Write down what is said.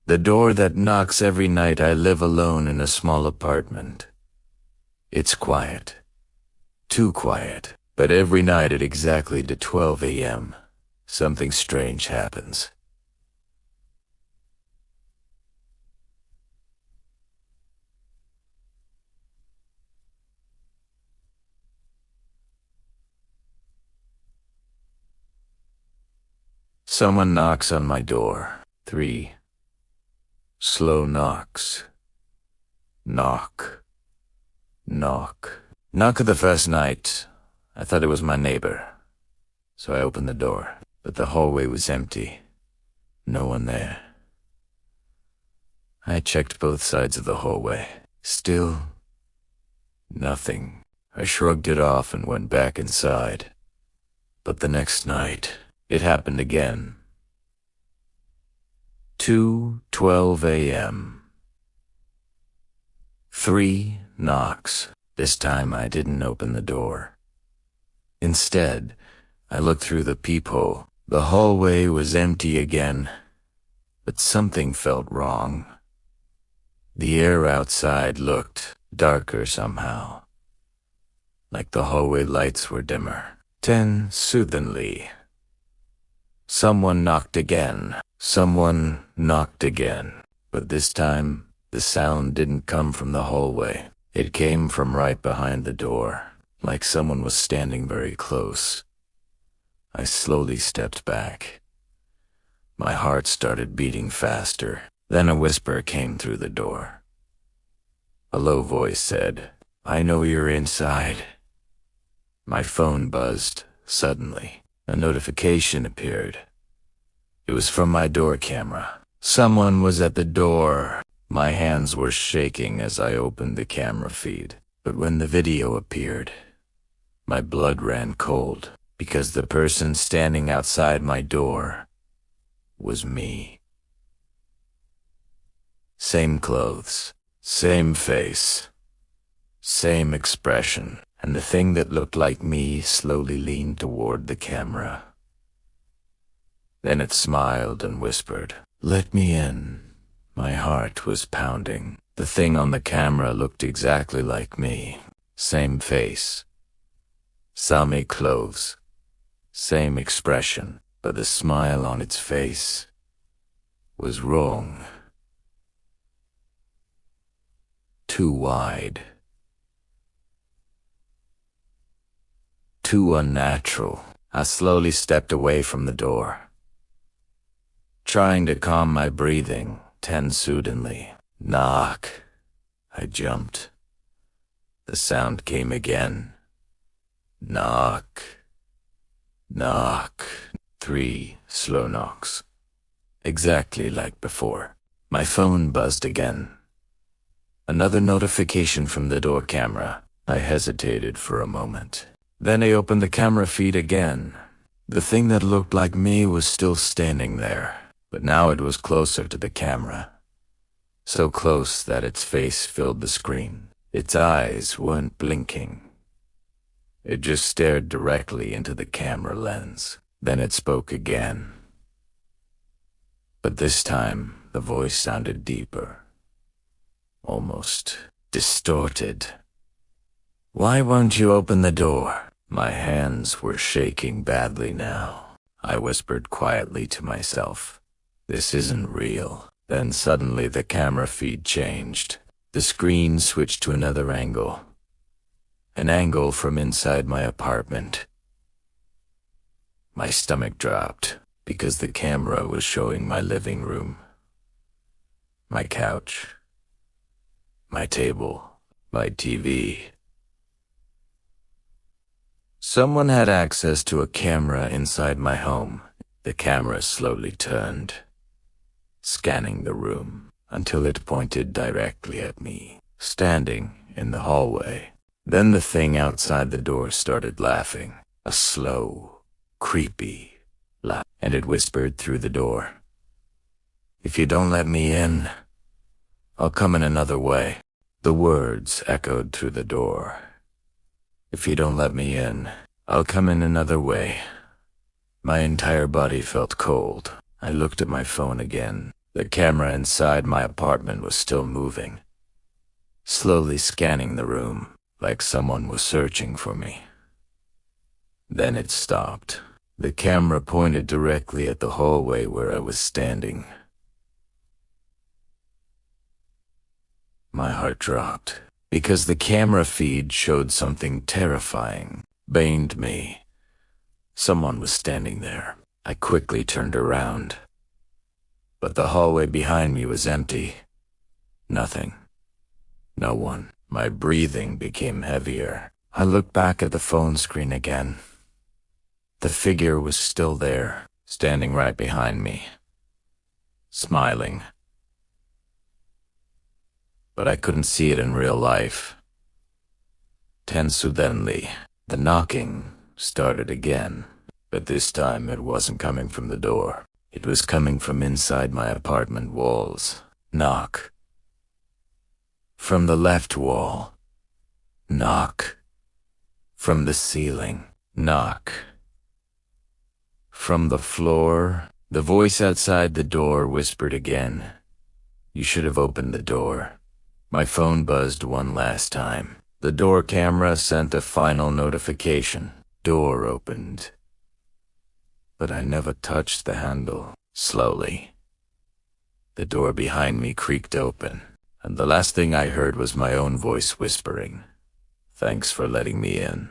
The door that knocks every night. I live alone in a small apartment. It's quiet. Too quiet. But every night at exactly 12 a.m., something strange happens. Someone knocks on my door. 3 slow knocks. Knock. Knock. Knock of the first night. I thought it was my neighbor, so I opened the door, but the hallway was empty. No one there. I checked both sides of the hallway. Still nothing. I shrugged it off and went back inside. But the next night, it happened again. 2:12 a.m. 3 knocks. This time I didn't open the door. Instead, I looked through the peephole. The hallway was empty again, but something felt wrong. The air outside looked darker somehow, like the hallway lights were dimmer. 10 soothingly. Someone knocked again. Someone knocked again. But this time, the sound didn't come from the hallway. It came from right behind the door, like someone was standing very close. I slowly stepped back. My heart started beating faster. Then a whisper came through the door. A low voice said, "I know you're inside." My phone buzzed. Suddenly, a notification appeared. It was from my door camera. Someone was at the door. My hands were shaking as I opened the camera feed. But when the video appeared, my blood ran cold, because the person standing outside my door was me. Same clothes, same face, same expression, and the thing that looked like me slowly leaned toward the camera. Then it smiled and whispered, "Let me in." My heart was pounding. The thing on the camera looked exactly like me. Same face, same clothes, same expression, but the smile on its face was wrong. Too wide. Too unnatural. I slowly stepped away from the door, trying to calm my breathing. 10 soothingly. Knock. I jumped. The sound came again. Knock. Knock. 3 slow knocks. Exactly like before. My phone buzzed again. Another notification from the door camera. I hesitated for a moment. Then I opened the camera feed again. The thing that looked like me was still standing there, but now it was closer to the camera. So close that its face filled the screen. Its eyes weren't blinking. It just stared directly into the camera lens. Then it spoke again. But this time, the voice sounded deeper, almost distorted. "Why won't you open the door?" My hands were shaking badly now. I whispered quietly to myself, "This isn't real." Then suddenly the camera feed changed. The screen switched to another angle. An angle from inside my apartment. My stomach dropped because the camera was showing my living room, my couch, my table, my TV. Someone had access to a camera inside my home. The camera slowly turned, scanning the room until it pointed directly at me, standing in the hallway. Then the thing outside the door started laughing, a slow, creepy laugh, and it whispered through the door, "If you don't let me in, I'll come in another way." The words echoed through the door. "If you don't let me in, I'll come in another way." My entire body felt cold. I looked at my phone again. The camera inside my apartment was still moving, slowly scanning the room, like someone was searching for me. Then it stopped. The camera pointed directly at the hallway where I was standing. My heart dropped, because the camera feed showed something terrifying, baying me. Someone was standing there. I quickly turned around. But the hallway behind me was empty. Nothing. No one. My breathing became heavier. I looked back at the phone screen again. The figure was still there, standing right behind me, smiling. But I couldn't see it in real life. Suddenly, the knocking started again, but this time it wasn't coming from the door. It was coming from inside my apartment walls. Knock. From the left wall. Knock. From the ceiling. Knock. From the floor. The voice outside the door whispered again. You should have opened the door. My phone buzzed one last time. The door camera sent a final notification. Door opened. But I never touched the handle. Slowly, the door behind me creaked open, and the last thing I heard was my own voice whispering, "Thanks for letting me in."